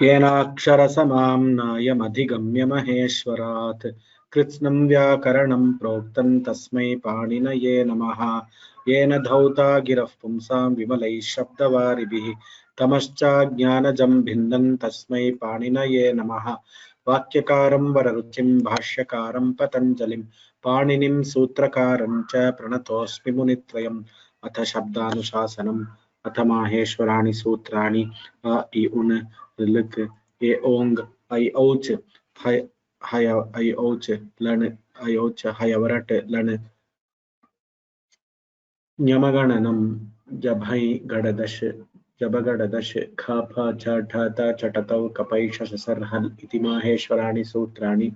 येनाक्षरसमां नायमधिगम्य महेश्वरात् कृत्स्नं व्याकरणं प्रोक्तं तस्मै पाणिनये नमः। येन धौता गिरः पुंसां विमलैः शब्दवारिभिः तमश्चाज्ञानजं भिन्दन् तस्मै पाणिनये नमः। वाक्यकारं वररुचिं भाष्यकारं पतञ्जलिं पाणिनिं सूत्रकारं च प्रणतोऽस्मि मुनित्रयम्। अथ शब्दानुशासनम्। अथ माहेश्वराणि सूत्राणि अ इ उन ऋलृक् ए ओङ् ऐ औच् हय ऐ औच् लण् ऐ औच् हयवरट् लण् न्यमगणनं जभै गडदश जबगडदश ख फ छ ठ त चटतौ कपैष ससर् हल् इति माहेश्वराणि सूत्राणि।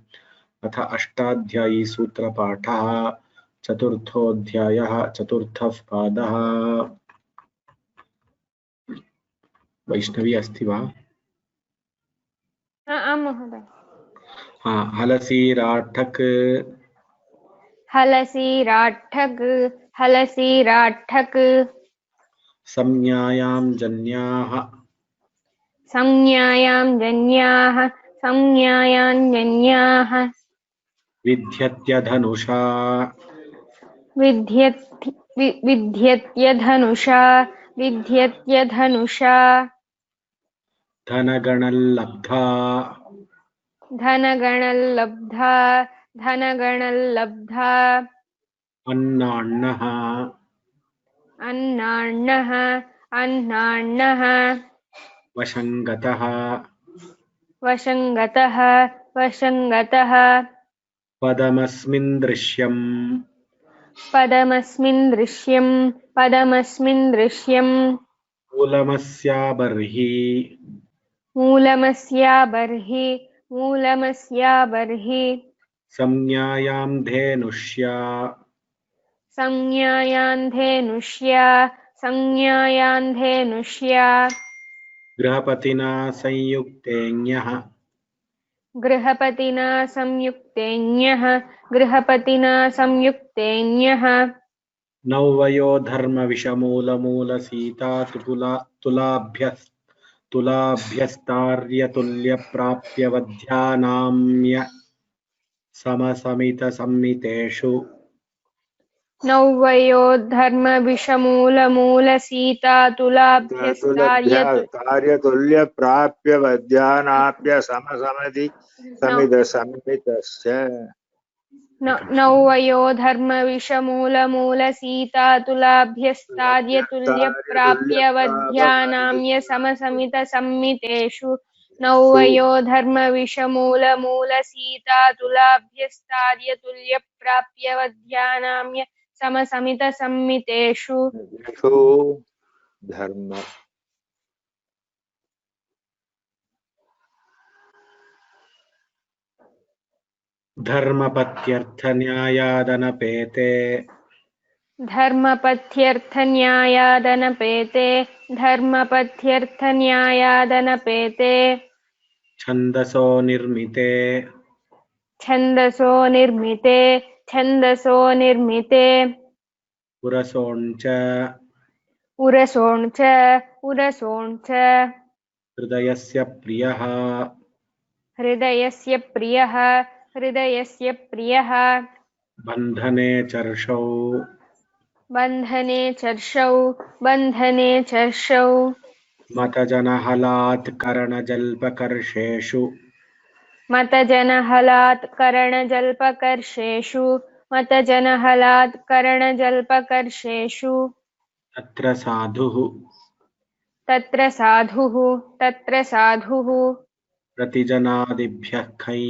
अथ अष्टाध्यायी सूत्रपाठः। चतुर्थोऽध्यायः चतुर्थः पादः। वैष्णवी अस्ति वा? आम् महोदय। हाँ, हलसीराठक् हलसीराठग् हलसीराठक् संज्ञायां जन्याः संज्ञायां जन्याः संज्ञायाञ्जन्याः विध्यत्यधनुषा विध्यत्यधनुषा विध्यत्यधनुषा धनगणल्लब्धा धनगणल्लब्धा धनगणल्लब्धा अन्नाण्णः अन्नाण्णः अन्नाण्णः वशङ्गतः वशङ्गतः वशङ्गतः पदमस्मिन् दृश्यम् पदमस्मिन् दृश्यम् पदमस्मिन् दृश्यम् मूलमस्याबर्हि मूलमस्याबर्हि मूलमस्याबर्हि संज्ञायां धेनुष्या संज्ञायान्धेनुष्या संज्ञायान्धेनुष्या गृहपतिना संयुक्तेऽन्यः गृहपतिना संयुक्तेऽन्यः गृहपतिना संयुक्तेऽन्यः नौवयो धर्मविषमूलमूलसीता तुलाभ्यस्तार्यतुल्यप्राप्यवध्यानाम्य समसमितसम्मितेषु नौवयोद्धर्मविषमूलमूलसीता तुलाभ्यस्तार्यतु तुलाभ्यस्तार्यतुल्यप्राप्यवध्यानाप्य समसमधि समिदसम्मितश्च नौवयो धर्मविषमूलमूलसीता तुलाभ्यस्तार्यतुल्यप्राप्यवध्यानाम्य समसमितसम्मितेषु नौवयो धर्मविषमूलमूलसीता तुलाभ्यस्तार्यतुल्यप्राप्यवध्यानाम्य समसमितसम्मितेषु धर्म धर्मपत्यर्थन्यायादनपेते धर्मपथ्यर्थन्यायादनपेते धर्मपथ्यर्थन्यायादनपेते छन्दसो निर्मिते छन्दसो निर्मिते छन्दसो निर्मिते पुरसोञ्च उरसोऽञ्च उरसोऽञ्च हृदयस्य प्रियः हृदयस्य प्रियः हृदयस्य प्रियः बन्धने चर्षौ बन्धने चर्षौ बन्धने चर्षौ मतजनहलात् करणजल्पकर्षेषु मतजनहलात् करणजल्पकर्षेषु मतजनहलात् करणजल्पकर्षेषु तत्र साधुः तत्र साधुः तत्र साधुः प्रतिजनादिभ्यः खञ्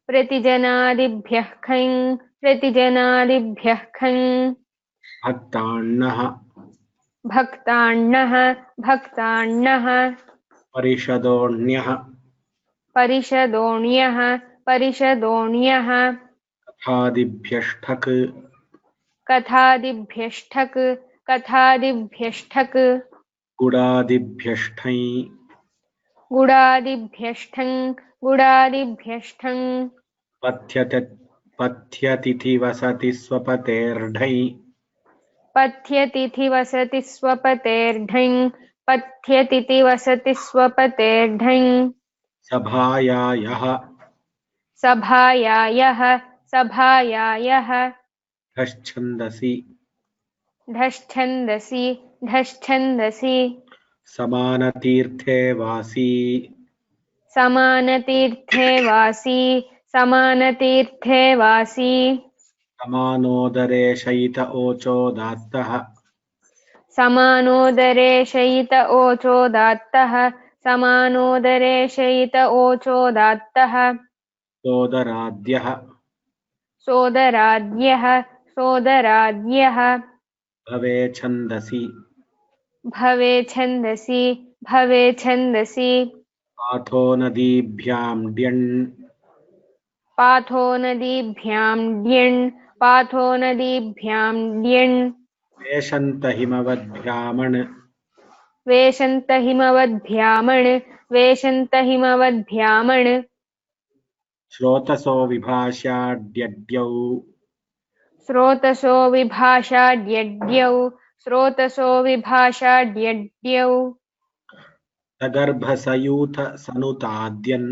प्रतिजनादिभ्यः खञ् प्रतिजनादिभ्यः खञ् भक्ताण्णः भक्ताण्णः भक्ताण्णः परिषदोऽन्यः परिषदोऽन्यः परिषदोऽन्यः कथादिभ्यष्ठक् कथादिभ्यष्ठक् कथादिभ्यष्ठक् गुडादिभ्यष्ठञ् गुडादिभ्यष्ठं गुडादिभ्यष्ठं पथ्यतिथि वसति स्वपतेर्ढञ् पथ्यतिथि वसति स्वपतेर्ढञ् पथ्यतीति वसति स्वपतेर्ढं सभायायः सभायायः ढश्छन्दसि ढश्छन्दसि समानतीर्थे वासी समानतीर्थे वासी समानोदरे शयित ओचोदात्तः समानोदरे शयित ओचोदात्तः सोदराद्यः सोदराद्यः भवे छन्दसि भवे छन्दसि पाथो नदीभ्यां द्यन् पाथो नदीभ्यां द्यन् वेशन्त हिमवद्भ्यामण् वेशन्त स्रोतसो विभाष्याड्यड्यौ स्रोतसो विभाषाड्यड्यौ सगर्भसयूथ सनुताद्यन्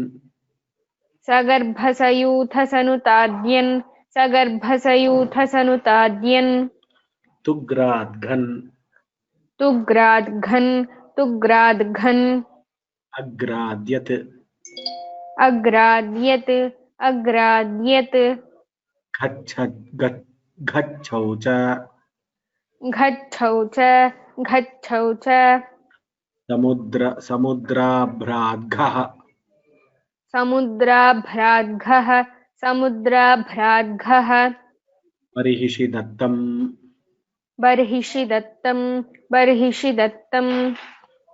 सगर्भसयूथसनुताद्यन् तुग्राद्घन् तुग्राद्घन् अग्राद्यत् अग्राद्यत् घच्छौ च घच्छौ च समुद्राभ्राद्घः समुद्राभ्राद्घः बर्हिषि दत्तं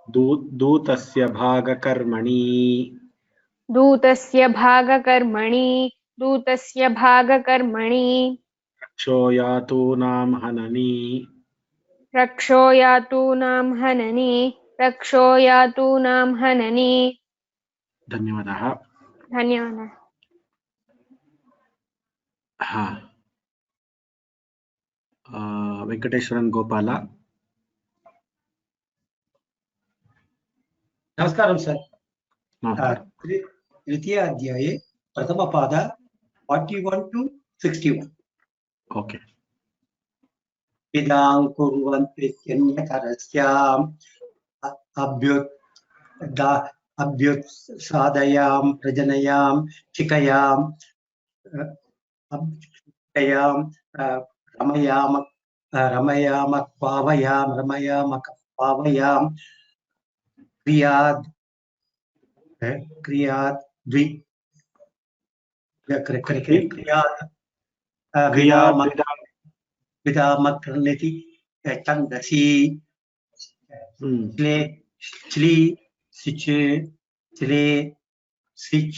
दूतस्य भागकर्मणि रक्षो यातूनां हननि धन्यवादः वेंकटेश्वरन गोपाल नमस्कारं सर नमस्कार द्वितीय अध्याये प्रथम पाद 41 to 61 ओके विदां कुर्वन्त्यन्यतरस्याम् अभ्युत्सादयां प्रजनयां चिकयां रमयामक्पावयां क्रियाद् विदामकृणति छन्दसि श्ली सिच स्ले सिच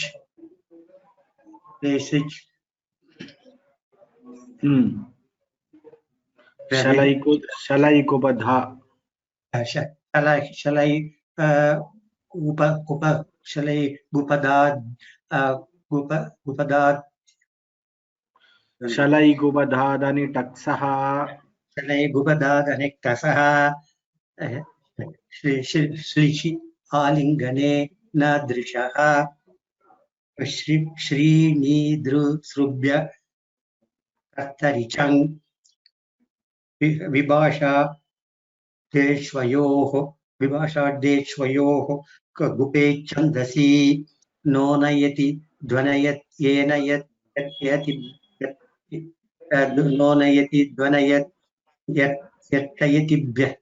शलै कुबधा शलै शलै गुपदाद् शलै गुबधादनिटक्सः शलै गुपदादनिटक्सः श्लिषि आलिङ्गने न दृशः श्रीनिदृसृभ्य कर्तरिचं विभाषाद्वेष्वयोः गुपे छन्दसि नो नयति ध्वनयत् येन नो नयति ध्वनयत् यत्तयतिभ्यश्च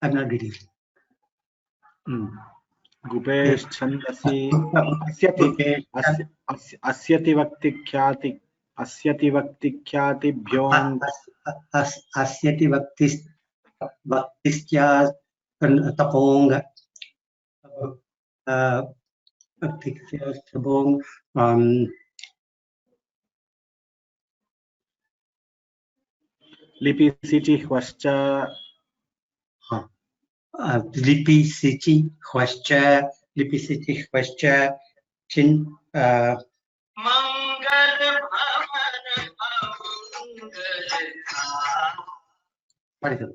I'm not reading. गुपेश्छन्दसि अस्यतिवक्तिख्यातिभ्यो तपोंग लिपिसिचि ह्वश्च लिपिसिचि ह्वश्च uh, what is it?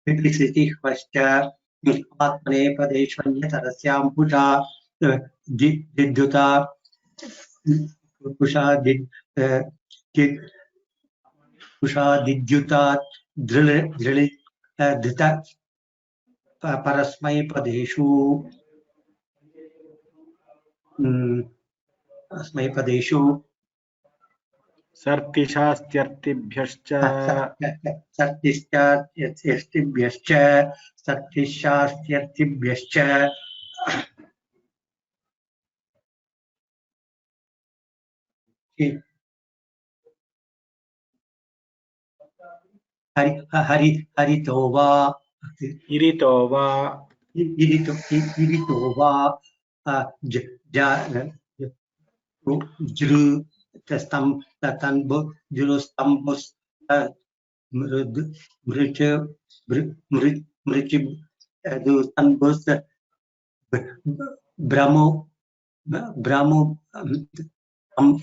Vipisiti Vascha Atmane Padeshvanyatarasyam Pusha Didyuta Pusha Didyuta Drili Dhita Parasmai Padeshu Parasmai Padeshu सर्तिशास्त्यर्थिभ्यश्च Sartishyastyartibhyascha Sartishastyartibhyascha Haritova इरितो वा Iritova Jru Tanbu Jru Stambus Mrichib Tanbus Brahmo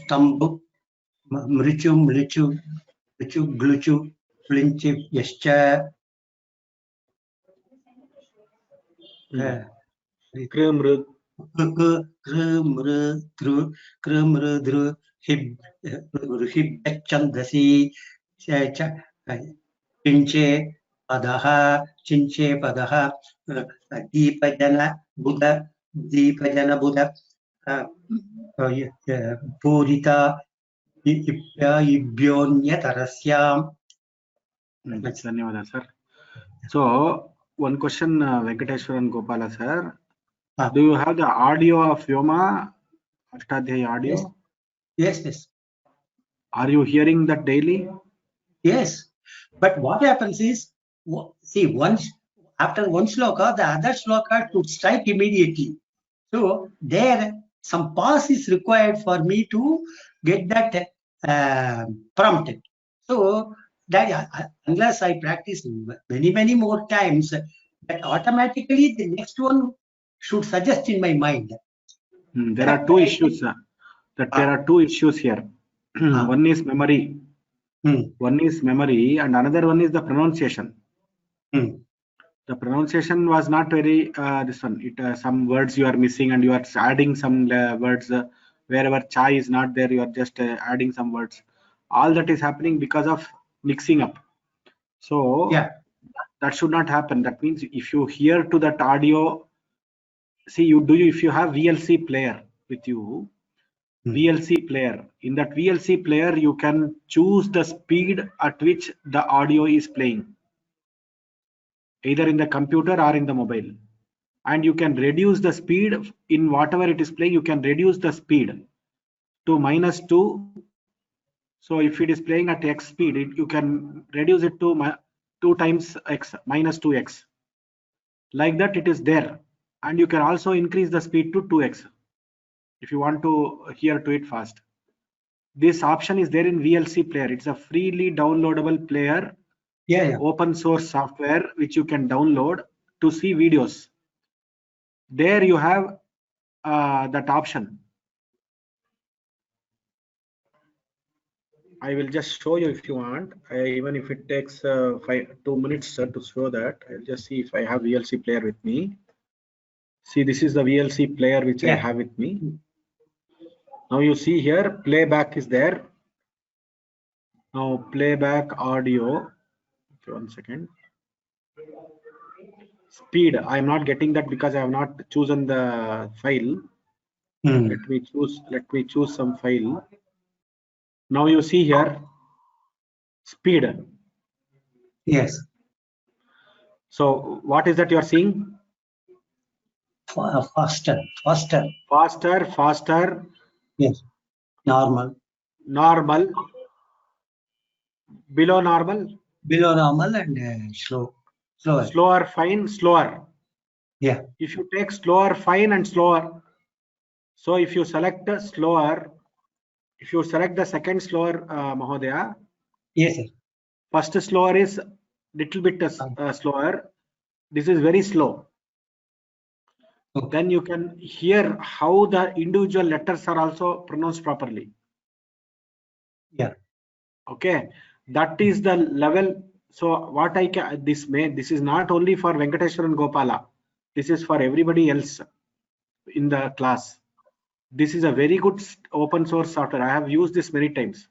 Tambu Mrichu Gluchu Flinchi Yascha कृमृद् Krumrudru Hibchandasi Chinche Padaha Deepajana Buddha Purita Ibyonya धन्यवाद सर. So one question, Venkateshwaran Gopala sir, do you have the audio of Vyoma Ashtadhyayi audio? Yes. Are you hearing that daily? Yes, but what happens is, see, after one sloka, the other sloka should strike immediately. So there, some pause is required for me to get that prompted. So that unless I practice many more times, that automatically the next one should suggest in my mind. There are two issues. There are two issues here. One is memory. One is memory, and another one is the pronunciation. The pronunciation was not very this one. Some words you are missing, and you are adding some words wherever chai is not there. You are just adding some words. All that is happening because of mixing up. So that should not happen. That means if you hear to that audio, see if you have VLC player with you. VLC player. In that VLC player, you can choose the speed at which the audio is playing, either in the computer or in the mobile. And you can reduce the speed in whatever it is playing. You can reduce the speed to -2. So if it is playing at X speed, you can reduce it to 2 times X, -2X. Like that it is there. And you can also increase the speed to 2X. If you want to hear to it fast. This option is there in VLC player. It's a freely downloadable player, open source software which you can download to see videos. There you have that option. I will just show you if you want. Even if it takes 2 minutes to show that, I'll just see if I have VLC player with me. See, this is the VLC player which I have with me. Now you see here, playback is there. Now playback audio. Okay, 1 second. Speed. I am not getting that because I have not chosen the file. Let me choose some file. Now you see here, speed. Yes. So what is that you are seeing? Faster. Yes. Normal. Below normal and slower. Slower, fine, slower. Yeah. If you take slower, fine, and slower. So if you select slower, if you select the second slower, Mahodaya. Yes, sir. First slower is little bit slower. This is very slow. Okay. then you can hear how the individual letters are also pronounced properly. Yeah. Okay, that is the level. So what I can, this is not only for Venkateshwar and Gopala, this is for everybody else in the class. This is a very good open source software. I have used this many times.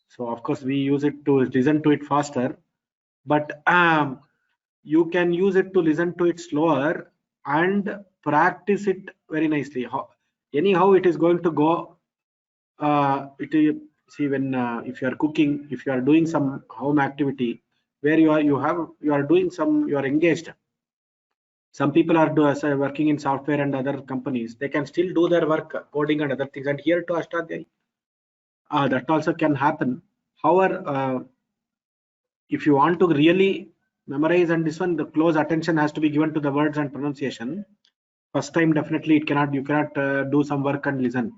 So of course we use it to listen to it faster, but you can use it to listen to it slower and practice it very nicely. Anyhow it is going to go. See, when if you are cooking, if you are doing some home activity where you are doing some, you are engaged. Some people are working in software and other companies. They can still do their work, coding and other things. And here to Ashtadhyayi, that also can happen. However, if you want to really memorize, and this one, the close attention has to be given to the words and pronunciation. First time definitely you cannot do some work and listen.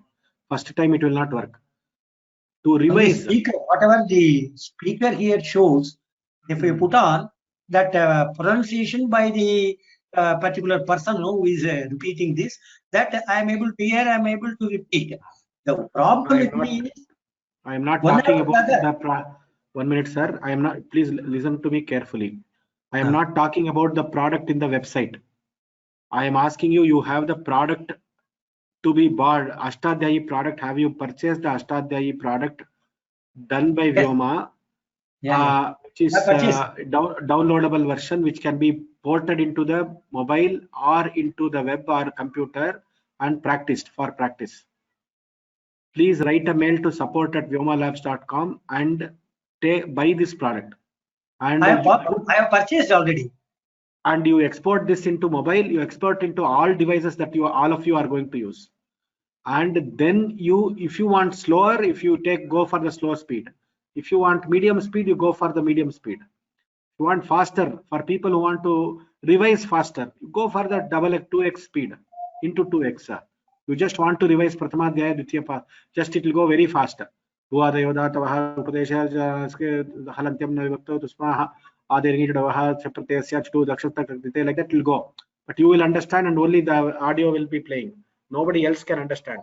First time it will not work. To revise, speaker, whatever the speaker here shows, if we put on that pronunciation by the particular person who is repeating this, that I am able to hear, I am able to repeat. The problem with me is I am not talking about the 1 minute, sir. I am not. Please listen to me carefully. I am not talking about the product in the website. I am asking you. You have the product to be bought. Ashtadhyayi product. Have you purchased the Ashtadhyayi product done by Vyoma? Which is downloadable version, which can be ported into the mobile or into the web or computer and practiced for practice. Please write a mail to support@vyomalabs.com and buy this product. And I have purchased already. And you export this into mobile. You export into all devices that all of you are going to use. And then if you want slower, if you go for the slow speed. If you want medium speed, you go for the medium speed. If you want faster, for people who want to revise faster, you go for the 2x speed into 2x. You just want to revise Prathamadhyaya, Dvitiya, just it will go very faster. But that will go. But you will understand and only the audio will be playing. Nobody else can understand.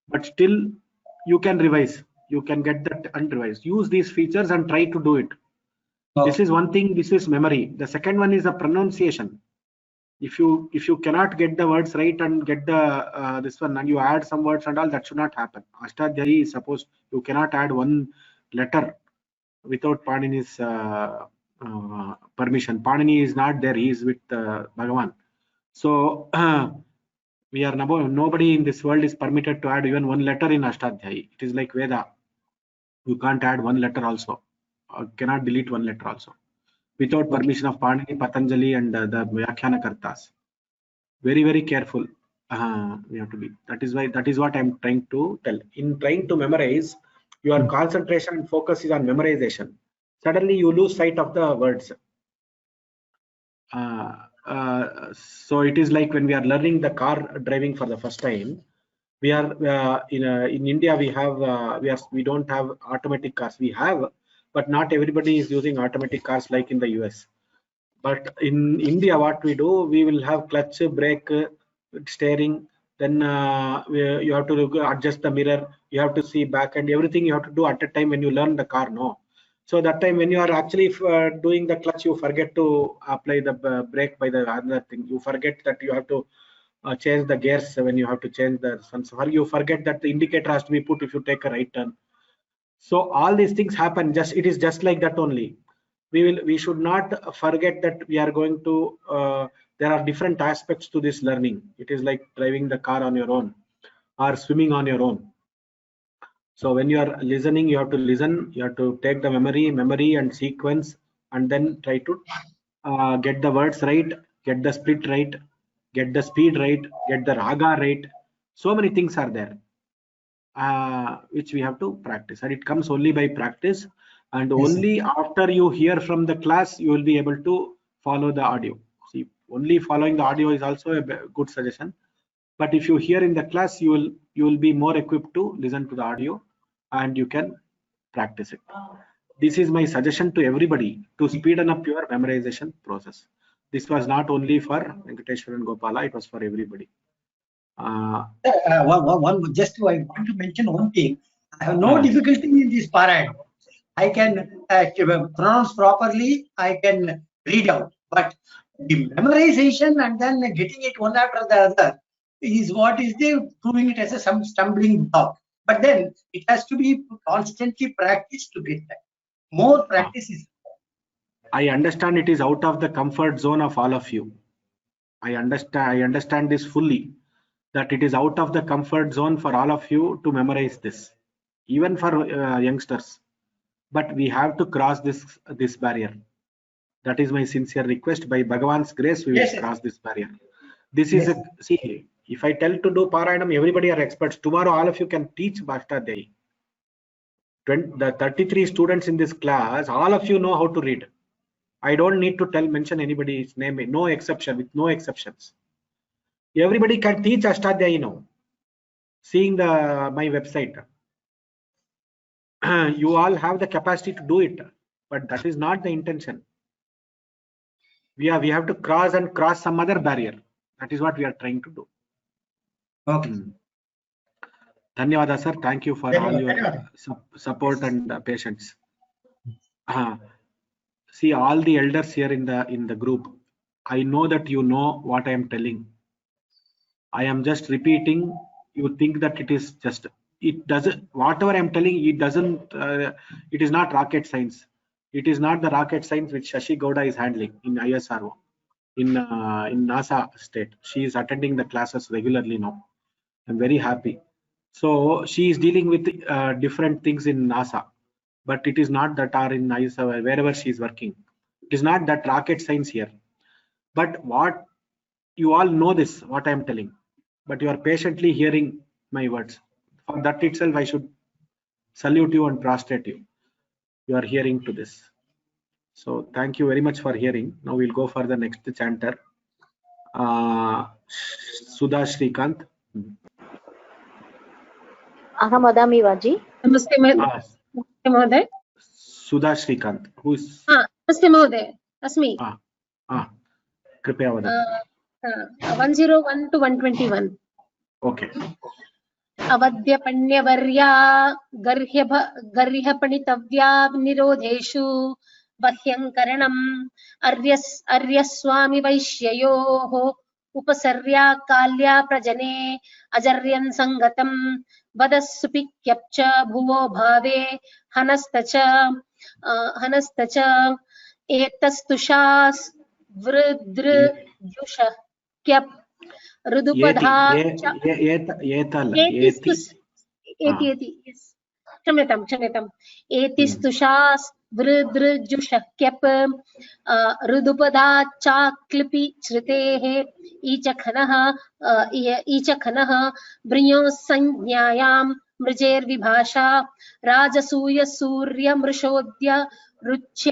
But still you can revise. You can get that and revise. Use these features and try to do it. Okay. This is one thing. This is memory. The second one is the pronunciation. If you cannot get the words right and get the this one, and you add some words and all, that should not happen. Ashtadhyayi is supposed, you cannot add one letter without Panini's permission. Panini is not there. He is with Bhagavan. So we are nobody in this world is permitted to add even one letter in Ashtadhyayi. It is like Veda. You can't add one letter also. Cannot delete one letter also without permission of Panini, Patanjali, and the Vyakhyana Kartas. Very, very careful. We have to be. That is what I'm trying to tell. In trying to memorize, your concentration and focus is on memorization. Suddenly you lose sight of the words. So it is like when we are learning the car driving for the first time. We are in India. We don't have automatic cars. We have, but not everybody is using automatic cars like in the US. But in India, what we do, we will have clutch, brake, steering. Then you have to adjust the mirror. You have to see back and everything you have to do at a time when you learn the car. No. So that time when you are actually doing the clutch, you forget to apply the brake by the other thing. You forget that you have to change the gears when you have to change the sensor. You forget that the indicator has to be put if you take a right turn. So all these things happen. It is just like that only. We should not forget that we are going to. There are different aspects to this learning. It is like driving the car on your own or swimming on your own. So when you are listening, you have to listen. You have to take the memory and sequence, and then try to get the words right, get the split right, get the speed right, get the raga right. So many things are there, which we have to practice, and it comes only by practice. And only after you hear from the class, you will be able to follow the audio. See, only following the audio is also a good suggestion. But if you hear in the class, you will be more equipped to listen to the audio, and you can practice it. This is my suggestion to everybody to speeden up your memorization process. This was not only for Venkateshwar and Gopala, it was for everybody. Just I want to mention one thing. I have no difficulty in this Parayana. I can pronounce properly, I can read out. But the memorization and then getting it one after the other is what is the proving it as a some stumbling block. But then it has to be constantly practiced to get that. More practice is. I understand it is out of the comfort zone of all of you. I understand this fully, that it is out of the comfort zone for all of you to memorize this, even for youngsters. But we have to cross this barrier. That is my sincere request. By Bhagavan's grace, we will cross this barrier. This is see, if I tell to do Parayanam, everybody are experts. Tomorrow, all of you can teach Ashtadhyayi. The 33 students in this class, all of you know how to read. I don't need to mention anybody's name, no exception, with no exceptions. Everybody can teach Ashtadhyayi now. Seeing my website, you all have the capacity to do it, but that is not the intention. We have to cross some other barrier. That is what we are trying to do. Okay. Dhanyawada, sir. Thank you for all your support and patience. See, all the elders here in the group, I know that you know what I am telling. I am just repeating. You think that it is just, it doesn't, whatever I am telling, it doesn't, it is not rocket science. It is not the rocket science which Shashi Gowda is handling in ISRO, in NASA state. She is attending the classes regularly now. I'm very happy. So she is dealing with different things in NASA, but it is not that are in ISRO, wherever she is working. It is not that rocket science here. But what you all know this, what I am telling, but you are patiently hearing my words. For that itself, I should salute you and prostrate you. You are hearing to this. So thank you very much for hearing. Now we'll go for the next chanter. Sudha Shrikant. Aham Adami Vaji. Namaste Mahoday. Sudha Shrikant. Who is? Namaste Mahoday. Asmi. Kripaya vadatu. 101 to 121. Okay. अवद्यपण्यवर्या गर्ह्यपणितव्या निरोधेषु बह्यङ्करणम् अर्यस्वामि वैश्ययोः उपसर्या काल्या प्रजने अजर्यन् सङ्गतम् वदस्सुपिक्यप्च भुवो भावे हनस्तच एतस्तुषास् वृद्रुजुषक्यप् ऋदुपधा क्षम्यताम् एतिस्तुषास् वृद्रुजुषक्यप् ऋदुपधा चाक्लिपि श्रुतेः ईचखनः भृयोः संज्ञायां मृजेर्विभाषा राजसूय सूर्यमृषोद्य रुच्य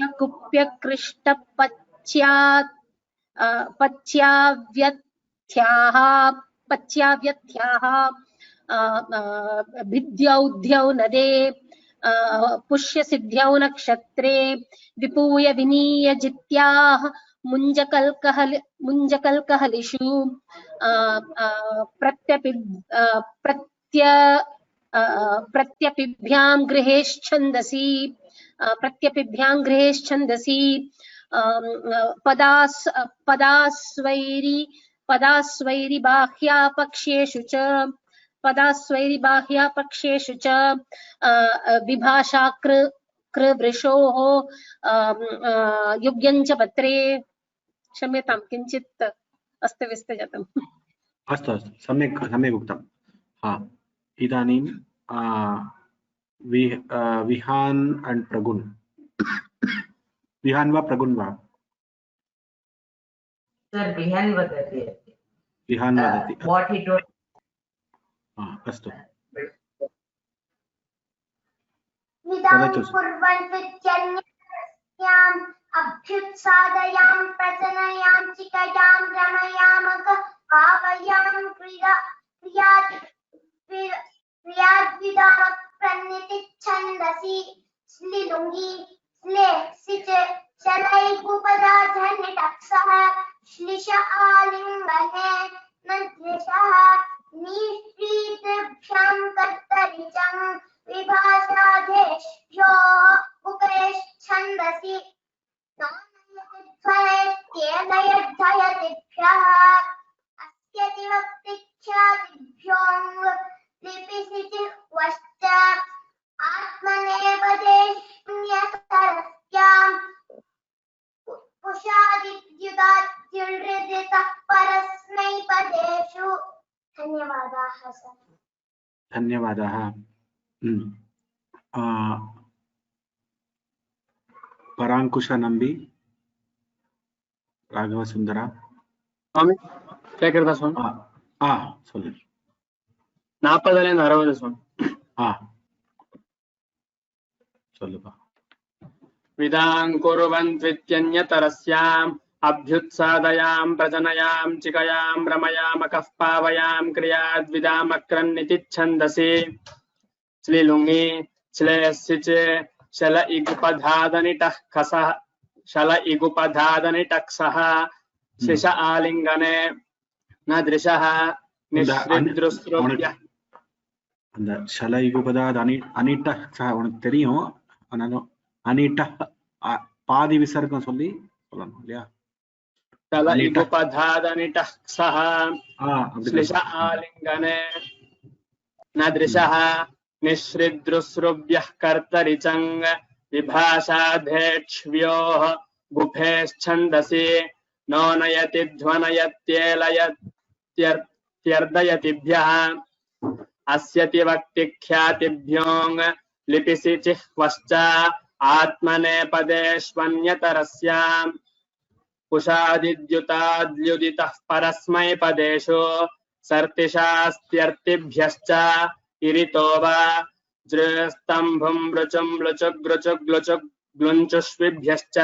पच्याव्यथ्याः भिद्यौद्यौ नदे पुष्यसिद्ध्यौ नक्षत्रे विपूय विनीय जित्याः मुञ्जकल्कहलिषु प्रत्यपिभ्यां गृहेश्छन्दसि पदास्वैरि बाह्यापक्षेषु च विभाषा कृवृषोः युग्यञ्च पत्रे. क्षम्यतां, किञ्चित् अस्तव्यस्त जातम्. अस्तु सम्यक् उक्तम्. इदानीं विहान् and प्रगुन्. विहान् वा प्रगुन् वा? Sir, Vihan vadati. Vihan vadati. What he told. अस्तु. निदां कुर्वन्त्वन्यस्याम् अभ्युत्सादयां प्रसन्नयां चिकयां रमयामक भावयां क्रियाद्विदाम प्रणितिच्छन्दसि स्लिलुङ्गी स्ले सिच शलैगुपदा धन्यटक्षः श्लिष आलिङ्गने न दृशः निःश्रीतृभ्यां कर्तरिचं विभाषाधेभ्यो उपैश्छन्दसि नयत्येनयद्धयतिभ्यः अस्यति वक्तिख्यातिभ्योऽङ् लिपिसिति वश्च आत्मनेपदेशून्यतरस्याम् उषादिद्युदाद्युलृदितः परस्मैपदेषु। धन्यवादाः सर। धन्यवादाः। परांकुश नंबी राघव सुंदरा स्वामी கேக்குறதா स्वामी சொல்லு 40 ல 60 स्वामी சொல்லுப்பா विदां कुर्वन्त्वित्यन्यतरस्याम् अभ्युत्सादयां प्रजनयां चिकयां रमयामकः पावयां क्रियाद्विदामक्रन्निति छन्दसि श्लीलुङि श्लेयसिच शल इगुपधादनिटः खसः शल इगुपधादनिटक्सः शिश आलिङ्गने न दृशः निश्रिद्रुस्रुभ्यः அந்த ஷல இகுபதாத் அனிட்டः உனக்கு தெரியும் ஆனாலும் அனிட்டः பாதி விசர்க்கம் சொல்லணும் இல்லையா शल इगुपधादनिटः सः श्लिष आलिङ्गने न दृशः निःश्रिद्रुस्रुभ्यः कर्तरिचं विभाषाधेक्ष्व्योः गुफेश्छन्दसि नो नयति ध्वनयत्येलयत्यर्दयतिभ्यः अस्यति वक्तिख्यातिभ्योऽङ् लिपिसि चिह्वश्च आत्मनेपदेष्वन्यतरस्याम् कुशादिद्युताद्युदितः परस्मैपदेषु सर्तिशास्त्यर्तिभ्यश्च इरितो वा जृस्तम्भुं रुचुं लुचुग्लुचुग्लुचुग् ग्लुञ्चुष्विभ्यश्च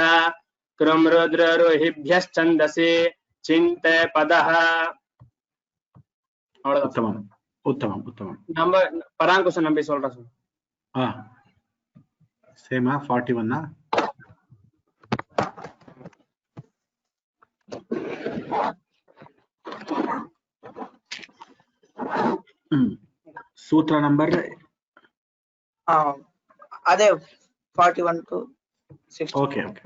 कृमृद्ररुहिभ्यश्चन्दसि चिन्ते पदः। उत्तमम् उत्तमम् उत्तमम् नंबर परांकुश नंबर சொல்றா சேமா 41 सूत्र नंबर अदे 41 to 60 ओके ओके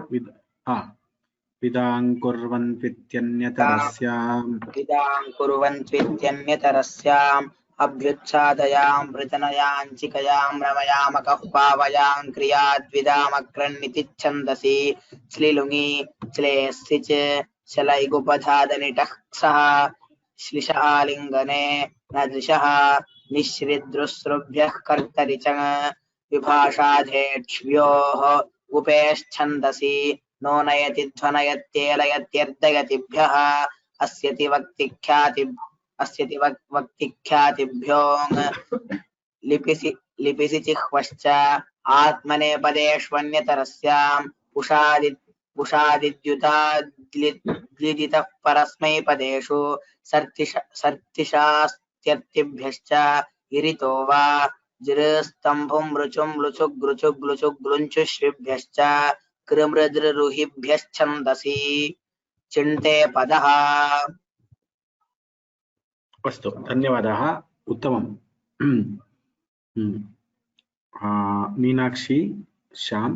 विदां कुर्वन्त्वित्यन्यतरस्याम् अभ्युत्सादयां प्रजनयां चिकयां रमयामकः पावयां क्रियाद्विदामक्रन्निति छन्दसि श्लीलुङि श्लेयसिच शलैगुपधादनिटः सः श्लिष आलिङ्गने न दृशः निःश्रिद्रुस्रुभ्यः कर्तरिचं विभाषाधेक्ष्व्योः उपैश्छन्दसि नो नयति ध्वनयत्येलयत्यर्दयतिभ्यः अस्यति वक्तिख्यातिभ्योऽङ् लिपिसि चिह्वश्च आत्मनेपदेष्वन्यतरस्याम् उषादिद्युताद्युदितः परस्मैपदेषु सर्तिशास्त्यर्तिभ्यश्च इरितो वा जृस्तम्भुं रुचुं लुचुग्लुचुग्लुचुग्लुञ्चुष्विभ्यश्च कृमृद्ररुहिभ्यश्छन्दसि चिन्ते पदः। अस्तु धन्यवादाः उत्तमम् मीनाक्षी श्याम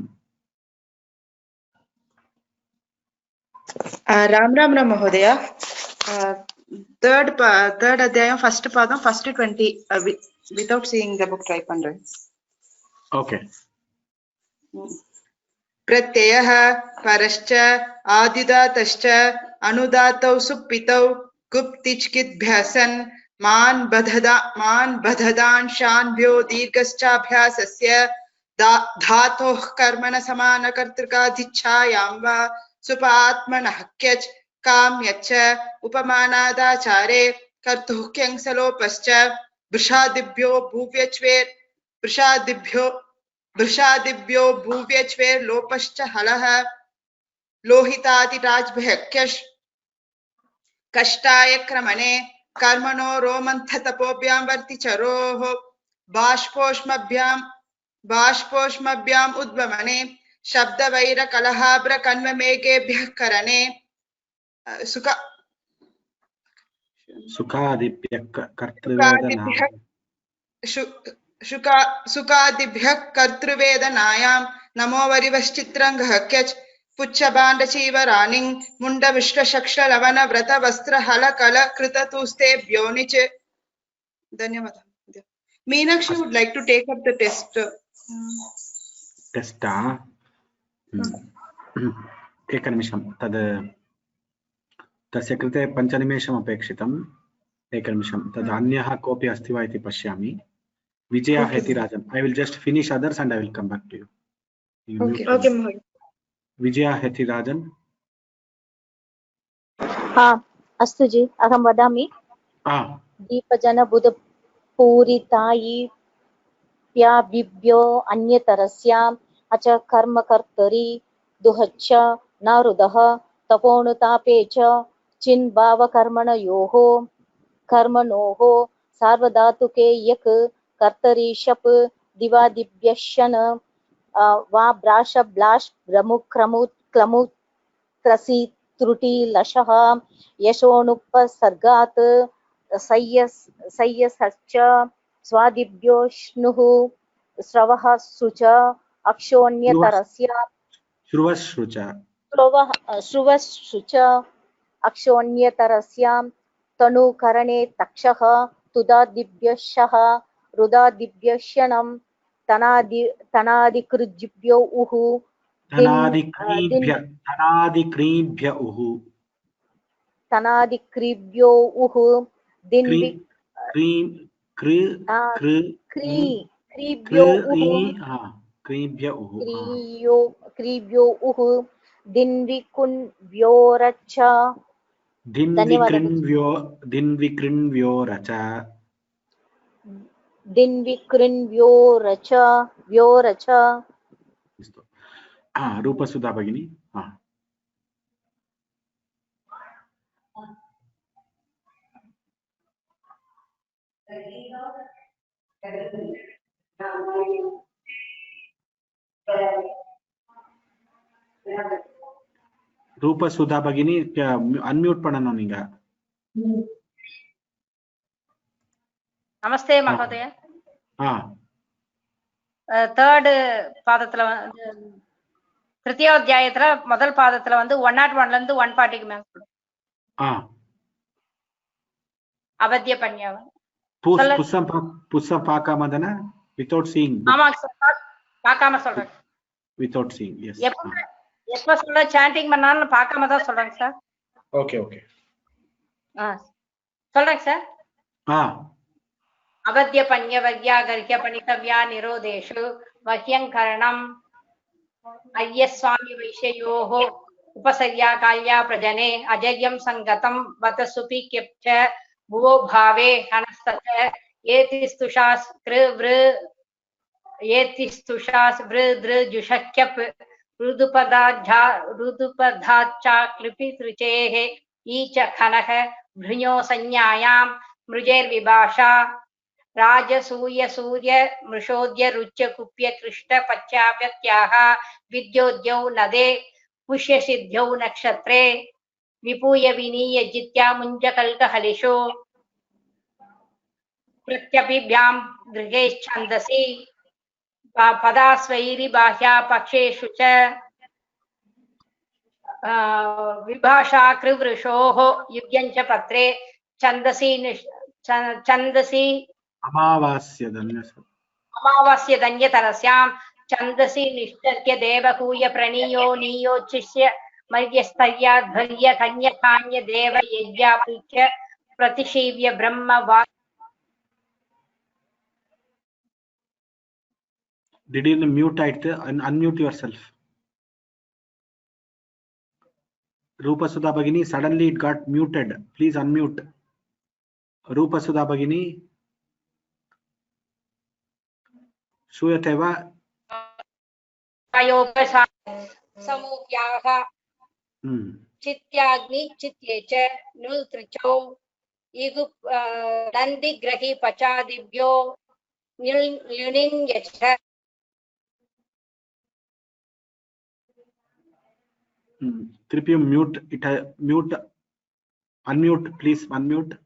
राम राम राम महोदय third adhyayam first padam first 20 without seeing the book try pandren okay प्रत्ययः परश्च आदिदातश्च अनुदातौ सुप्पितौ गुप्तिच्किद्भ्यासन् मान बधदांशान्भ्यो दीर्घश्चाभ्यासस्य धातोः कर्मण समानकर्तृकाधिच्छायां वा सुपात्मनः क्यच् काम्यच्च उपमानादाचारे कर्तुः क्यङ्सलोपश्च वृषादिभ्यो भूव्यच्वेर्लोपश्च हलः लोहितादिराजभ्यक्यश् कष्टाय क्रमणे कर्मणो रोमन्थतपोभ्यां वर्तिचरोः बाष्पोष्मभ्याम् उद्वमने शब्दवैरकलहाभ्रकन्वमेघेभ्यः करणे सुखा सुखादिभ्यः कर्तृवेदनायां सुखादिभ्यः कर्तृवेदनायां नमो वरिवश्चित्रङ्गः क्यच् पुच्छभाण्डचीवराणिं मुण्डविष्टशक्षलवनव्रतवस्त्रहलकलकृततुस्तेभ्यो निच. धन्यवादः. Meenakshi would like to take up the test. टेस्टा एकनिमिषं तद् तस्य कृते 5 निमेषम् अपेक्षितम्. एकनिमिषं तद् अन्यः कोऽपि अस्ति वा इति पश्यामि. विजया हेतिराजन्. I will just finish others and I will come back to you. Okay, Mahoday. विजया हेतिराजन्. अस्तु जी, अहं वदामि. दीपजन बुध पूरितायि प्याबिभ्यो अन्यतरस्याम् अच कर्मकर्तरि दुहच्च नारुदः तपोनुतापे च चिन्भावकर्मणयोः कर्मणोः सार्वधातुके यक् कर्तरि शप् दिवादिभ्यशन वा ब्राश ब्लाश ब्रमुक्रमुत् क्लमुत् क्रसि त्रुटि लशः यशोनुपसर्गात् सय्यसश्च स्वादिभ्यो श्नुः स्रवः शुच अक्षोन्यतरस्य श्रुवश्रुच अक्षोन्यतरस्यां तनुकरणे तक्षः तुदादिभ्यशः रुदादिभ्यशनं तनादिकृज्भ्यो उः तनादिक्रीभ्यो उः क्रीभ्यो उः दिन्विकृन्व्योरच. दिन्विकृन्व्योरच व्योरच. रूपसुधा भगिनी. रूपसुधा भगिनी अनम्यूट பண்ணனும் நீங்க. நமஸ்தே மகோதய. தேர்ட் பாதத்துல திருத்தியோத்தியாயத்துல முதல் பாதத்துல 101ல இருந்து 140க்கு மேல அவத்திய பன்யாவன் புஸ்தகம் பார்க்காம தானே without seeing. ஆமா பார்க்காம சொல்றேன். without seeing, yes. எப்ப சொல்ல சாண்டிங் பண்ணாலும் பார்க்காம தான் சொல்றேங்க சார். ஓகே சொல்றேங்க சார். அவத்திய பன்ய வர்யாகர்ஹ்ய பணிதவ்யா நிரோதேஷு வஹ்யங்கரணம் अय्यस्वामी वैश्ययोः उपसर्या काल्या प्रजने अजयं संगतं वतसुपि क्यप्च भुवो भावे हनस्तत एतिस्तुषास् वृ दृ जुषक्यप ऋदुपदाच्चा क्लिपि तृचेः ईच खनः भृञो संज्ञायां मृजेर्विभाषा राजसूय सूर्य मृषोद्य रुच्य कुप्य कृष्ट पश्चाव्यत्याः विद्योद्यौ नदे पुष्य सिद्ध्यौ नक्षत्रे विपूय विनीय जित्या मुञ्जकल्कहलिषु प्रत्यपिभ्यां गृहेश्छन्दसि पदास्वैरि बाह्या पक्षेषु च विभाषा कृवृषोः युग्यञ्च पत्रे छन्दसि अमावास्य धन्यतरस्यां छन्दसि निष्ठर्क्य देवहूय प्रणीयो नीयोच्छिष्य मर्यस्तर्याध्वर्य कन्यकान्य देव यज्ञापूज्य प्रतिशीव्य ब्रह्म वा. Did you mute it and unmute yourself? Rupasudha Bhagini, suddenly it got muted. Please unmute. Rupasudha Bhagini. श्रूयते वा? समूह्याः चित्याग्नि चित्ये च नुल्त्रिचौ इगु नन्दिग्रही पचादिभ्यो न्युनिन्य च. Trip you mute it, mute Unmute, please. Unmute.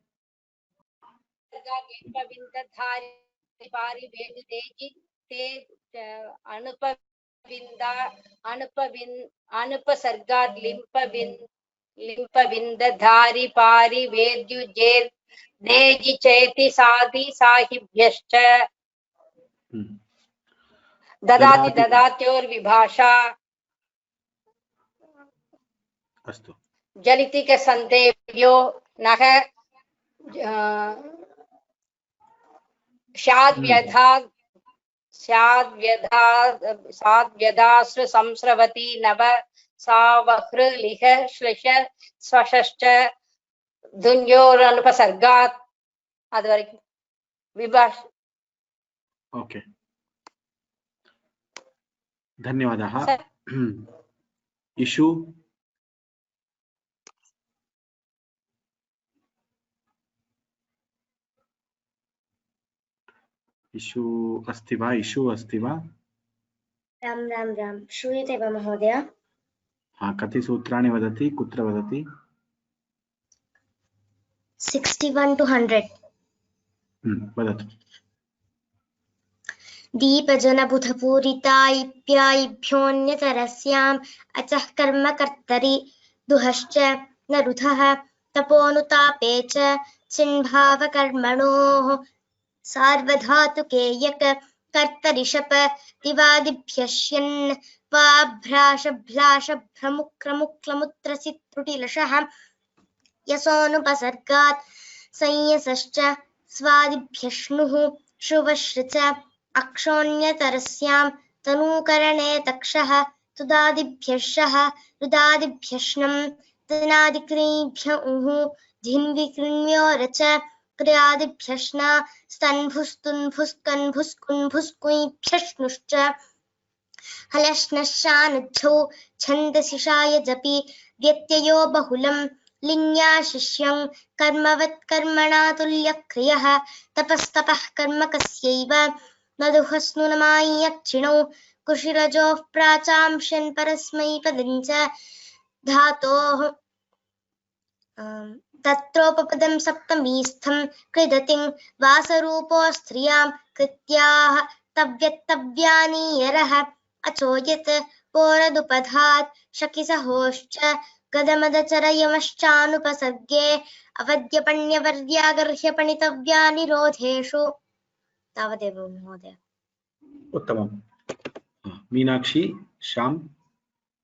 अनुपसर्गात् लिम्पविन्दधारि पारि वेद्युजेर् देजि चेति साधि साहिभ्यश्च ददाति ददात्योर्विभाषा अस्तु जलिति के सन्देव्यो नः स्याद्व्यधास्र संस्रवति नव सावहृलिह श्लिष स्वशश्च दुन्योरनुपसर्गात् அது வரைக்கும் विभाष ओके धन्यवादः इशू इशू अस्ति वा राम राम राम श्रूयते वा महोदय हाँ कति सूत्राणि वदति कुत्र वदति 61 to 100 वदतु दीपजनबुधपूरिताइप्याइभ्योऽन्यतरस्याम् अचः कर्मकर्तरि दुहश्च न रुधः तपोनुतापे च चिन्भावकर्मणोः सार्वधातुके यक कर्तरिषप दिवादिभ्यश्यन् वाभ्राशभ्लाशभ्रमुक्रमुक्लमुत्रसि त्रुटिलशः यसोऽनुपसर्गात् संयसश्च स्वादिभ्यश्नुः श्रुवश्च अक्षोऽन्यतरस्यां तनूकरणे तक्षः तुदादिभ्यश्शः रुदादिभ्यश्नं तनादिक्रीभ्य उः धिन्विकृण्योरच क्रियादिभ्यश्ना स्तन्भुस्तुन्भुस्कन्भुस्कुन्भुस्कुञ्भ्यश्नुश्च हलश्नश्चानुच्छौ छन्दसि शाय जपि व्यत्ययो बहुलं लिङ्या शिष्यं कर्मवत् कर्मणा तुल्यक्रियः तपस्तपः कर्म कस्यैव न दुःखस्नुनमायक्षिणौ कुशिरजोः प्राचांशन् परस्मैपदञ्च धातोः तत्रोपपदं सप्तमीस्थं कृदतिं वासरूपो स्त्रियां कृत्याः तव्यत्तव्यानीयरः अचोयत् पोरदुपधात् शकिसहोश्च गदमदचरयमश्चानुपसर्गे अवद्यपण्यवर्यागर्ह्यपणितव्यानिरोधेषु तावदेव महोदय उत्तमम् Meenakshi Sham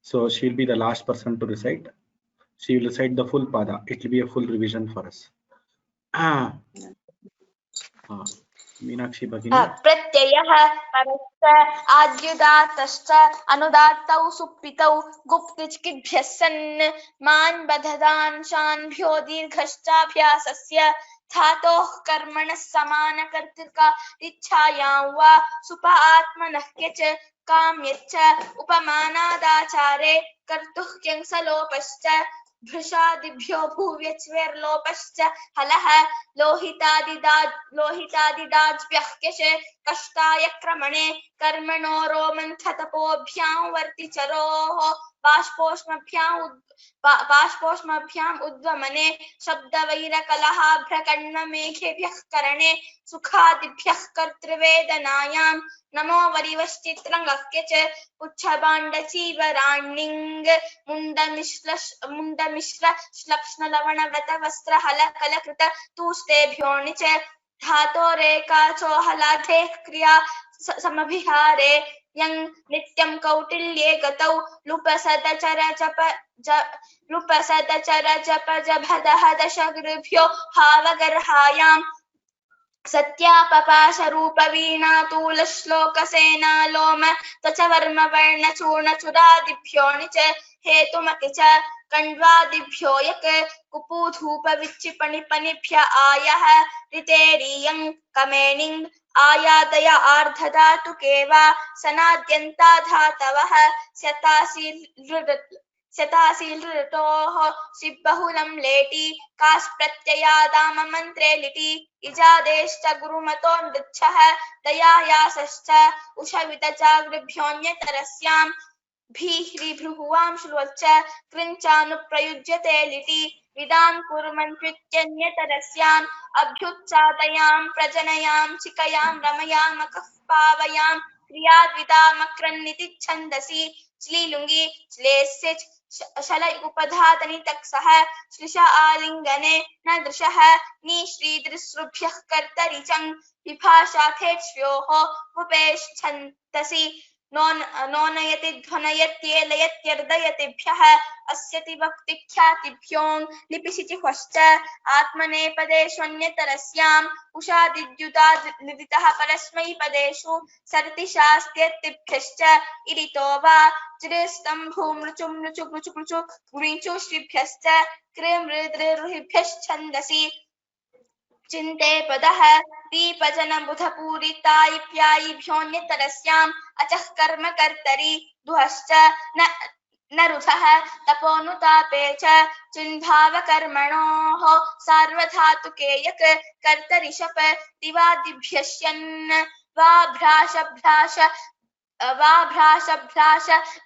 so she will be the last person to recite. She will recite the full pada. It will be a full revision for us. Meenakshi Bhagini. प्रत्ययः परश्च आद्युदात्तश्च अनुदात्तौ सुप्पितौ गुप्तिचिकिभ्यः सन् मान् बधदांशान्भ्यो दीर्घश्चाभ्यासस्य धातोः कर्मणः समानकर्तृकारिच्छायां वा सुप आत्मनः क्यच काम्यच्च उपमानादाचारे कर्तुः क्यंसलोपश्च भृशादिभ्यो भूव्यच्वेर्लोपश्च हलः लोहितादिदाज्भ्यः क्यश कष्टाय क्रमणे कर्मणो रोमन्थतपोभ्यां वर्तिचरोः बाष्पोष्मभ्याम् उद्वमने शब्दवैरकलहाभ्रकण्वमेघेभ्यः करणे सुखादिभ्यः कर्तृवेदनायां नमो वरिवश्चित्रङ्गः क्यच पुच्छभाण्डचीवराण्णिङ् मुण्डमिश्र श्लक्ष्णलवणव्रतवस्त्रहलकलकृत तूष्टेभ्यो णिच धातोरेकाचोहलाधेः क्रिया समभिहारे यं नित्यं कौटिल्ये गतौ लुपसदचर जप जभदः दशगृभ्यो हावगर्हायां सत्यापपाशरूपवीणातूलश्लोकसेनालोम त्वचवर्मवर्णचूर्णचुरादिभ्यो णिच हेतुमकि च कण्वादिभ्यो यक कुपूधूपविच्चिपणिपनिभ्य आयः ऋतेरीयं कमेणिं आयादय आर्धधातुके वा सनाद्यन्ता धातवः शताशीलृतोः सिब्बहुलं लेटि कास्प्रत्ययादाममन्त्रे लिटि इजादेश्च गुरुमतो नृच्छः दयायासश्च उषवितचाग्रभ्योऽन्यतरस्यां भीह्रिभृहुवां श्रुवच्च कृञ्चानुप्रयुज्यते लिटि विदां कुर्वन्त्वित्यन्यतरस्याम् अभ्युच्चाटयां प्रजनयां चिकयां रमयामकः पावयां क्रियाद्विदामक्रन्निति छन्दसि श्लीलुङ्गी श्लेष्य शलय उपधातनि तक्सः श्लिष आलिङ्गने न दृशः नि श्रीदृसृभ्यः कर्तरि चङ् विभाषाथेष्व्योः उपेश्छन्दसि नोनयति ध्वनयत्येलयत्यर्दयतिभ्यः अस्यति वक्तिख्यातिभ्यों लिपिशिचिह्वश्च आत्मनेपदेष्वन्यतरस्याम् उषादिद्युतादितः परस्मैपदेषु सर्तिशास्त्यर्तिभ्यश्च इरितो वा चिरस्तम्भूमृचुमृचुमृचुमृचु गुणिचुश्रिभ्यश्च कृमृद्रुहिभ्यश्छन्दसि चिन्ते पदः दीपजन बुधपूरितायिप्यायिभ्योऽन्यतरस्याम् अचः कर्म कर्तरि दुहश्च न रुधः तपोनुतापे च चिन्भावकर्मणोः सार्वधातुके यक् कर्तरि शप दिवादिभ्यश्यन् वा भ्राश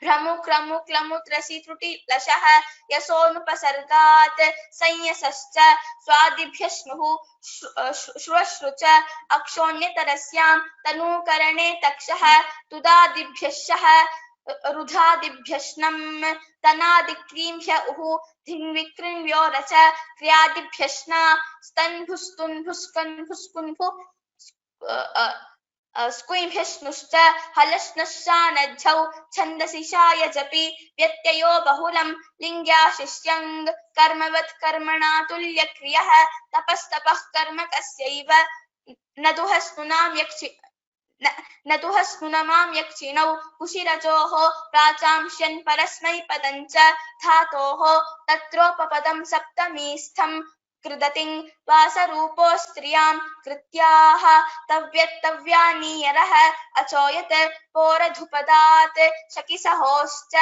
भ्रमुक्रमुक्लमुत्रसि त्रुटिलशः यशोनुपसर्गात् संयसश्च स्वादिभ्यश्नुः श्रुश्रु च अक्षोऽन्यतरस्यां तनूकरणे तक्षः तुदादिभ्यश्चः रुधादिभ्यश्नम् तनादिक्रीम्ह्य उः धिङ्विकृण्व्योरच क्रियादिभ्यश्ना स्तन्भुस्तुन्भुस्कन्भुस्कुन्भु स्कुइभ्यश्नुश्च हलश्नश्चानद्धौ छन्दसि शाय जपि व्यत्ययो बहुलं लिङ्ग्याशिष्यङ् कर्मवत् कर्मणा तुल्यक्रियः तपस्तपः कर्म कस्यैव न दुहस्नुनमां यक्षिणौ कुशिरजोः प्राचांश्यन् परस्मैपदं च धातोः तत्रोपपदं सप्तमीस्थं कृदतिं वासरूपो स्त्रियां कृत्याः तव्यत्तव्यानीयरः अचोयत् पोरधुपदात् शकिसहोश्च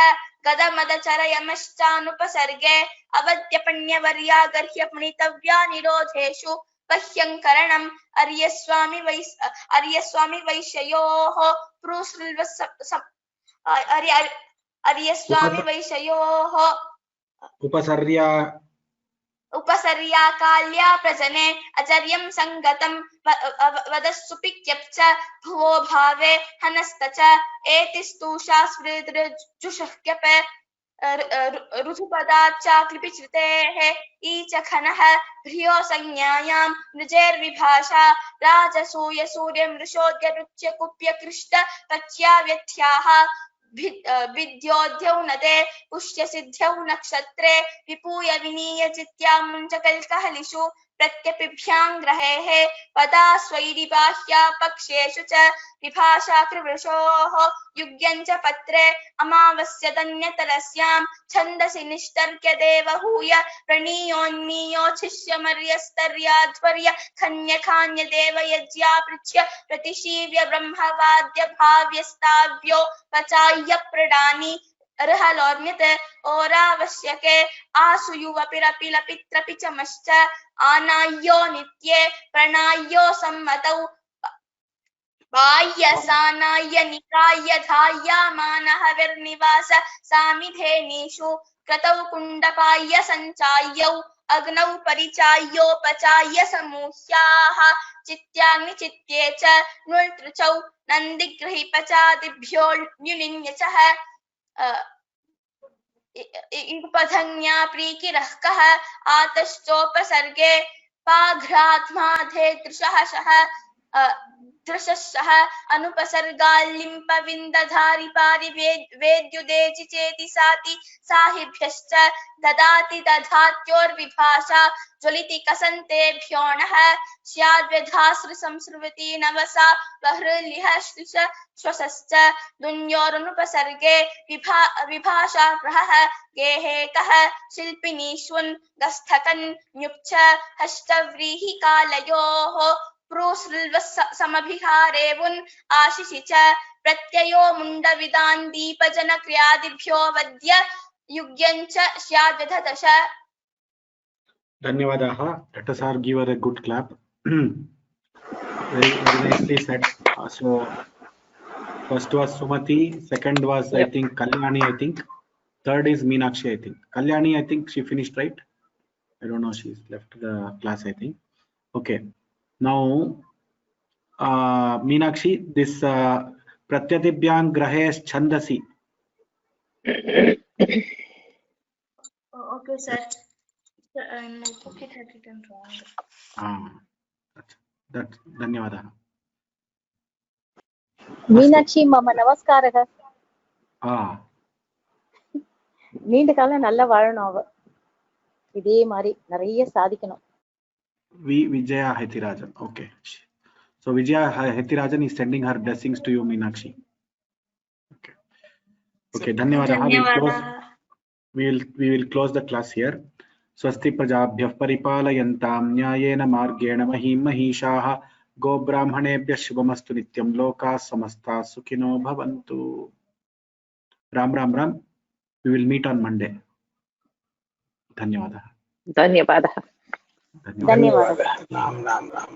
गदमदचरयमश्चानुपसर्गे अवद्यपण्यवर्या गर्ह्यपणितव्या निरोधेषु बह्यङ्करणम् अर्यस्वामि वैश्ययोः उपसर्या काल्या प्रजने अचर्यं संगतं वदस्सुपिक्यप्च भुवो भावे हनस्त च एतिस्तूषा स्मृदृजुषह्यप ऋतुपदाच्चाक्लिपिश्रुतेः ईचखनः भ्रियो संज्ञायां नृजेर्विभाषा राजसूय सूर्यमृषोद्यरुच्य कुप्यकृष्ट तच्या व्यथ्याः विद्योद्यौ नदे पुष्यसिद्ध्यौ नक्षत्रे विपूय विनीय चित्या मुञ्चकल्कहलिषु प्रत्यपिभ्यां ग्रहेः पदा स्वैरिबाह्या पक्षेषु च विभाषा कृवृषोः युग्यं च पत्रे अमावस्यदन्यतरस्यां छन्दसि निष्तर्क्य देवहूय प्रणीयोन्नीयोच्छिष्यमर्यस्तर्याध्वर्य खन्यखान्यदेव यज्ञा पृच्छ्य प्रतिशीव्य ब्रह्मवाद्य भाव्यस्ताव्यो पचाय्य प्रडानि अर्हलोर्मित ओरावश्यके आसुयुवपिरपि लपित्रपि चमश्च आनाय्यो नित्ये प्रणाय्यो सम्मतौ बाह्य सानाय्य निकाय्य धाय्यामानः विर्निवास सामिधेनीषु क्रतौ कुण्डपाय्य सञ्चाय्यौ अग्नौ परिचाय्योपचाय्य समूह्याः चित्याग्निचित्ये च नुल्तृचौ नन्दिग्रहिपचादिभ्यो न्युनिन्यचः उपधन्या प्रीकिरः कः आतश्चोपसर्गे पाघ्रात्माधे दृशः अनुपसर्गाल्लिम्पविन्दधारि पारिवेद्युदेचि चेति साति साहिभ्यश्च ददाति दधात्योर्विभाषा ज्वलिति कसन्तेभ्योऽणः स्याद्व्यधासृसंसृवति नवसा बहृलिह श्वसश्च दुन्योरनुपसर्गे विभाषा ग्रहः गेहेकः शिल्पिनीष्वन् गस्थकन् न्युक्च हष्टव्रीहिकालयोः प्रोसृल्वसमभिहारेवुन् आशिषि च प्रत्ययो मुण्डविदान् दीपजनक्रियादिभ्यो वद्य युग्यं च स्याद्व्यधदश. धन्यवादाः. Let us all give her a good clap. Very nicely said. So first was Sumati, second was I think Kalyani, third is Meenakshi, I think. Kalyani, I think she finished, right? I don't know, she's left the class, I think. Okay, now Meenakshi, this pratyatibhyam grahes chandasi. Okay, sir. In my book it had written wrong. That धन्यवादः. மீனாட்சி மம நமஸ்காரக. நீண்ட காலம் நல்லா வாழணும், அவ இதே மாதிரி நிறைய சாதிக்கணும். Vijaya Hetirajan. Okay, so Vijaya Hetirajan is sending her blessings to you, Meenakshi. Okay, धन्यवादः. We will close the class here. स्वस्ति प्रजाभ्यः परिपालयन्तां न्यायेन मार्गेण महीं महिषाः गोब्राह्मणेभ्यः शुभमस्तु नित्यं लोकाः समस्ताः सुखिनो भवन्तु. Ram Ram Ram. We will meet on Monday. धन्यवादः. धन्यवादः. धन्यवादः. राम राम राम.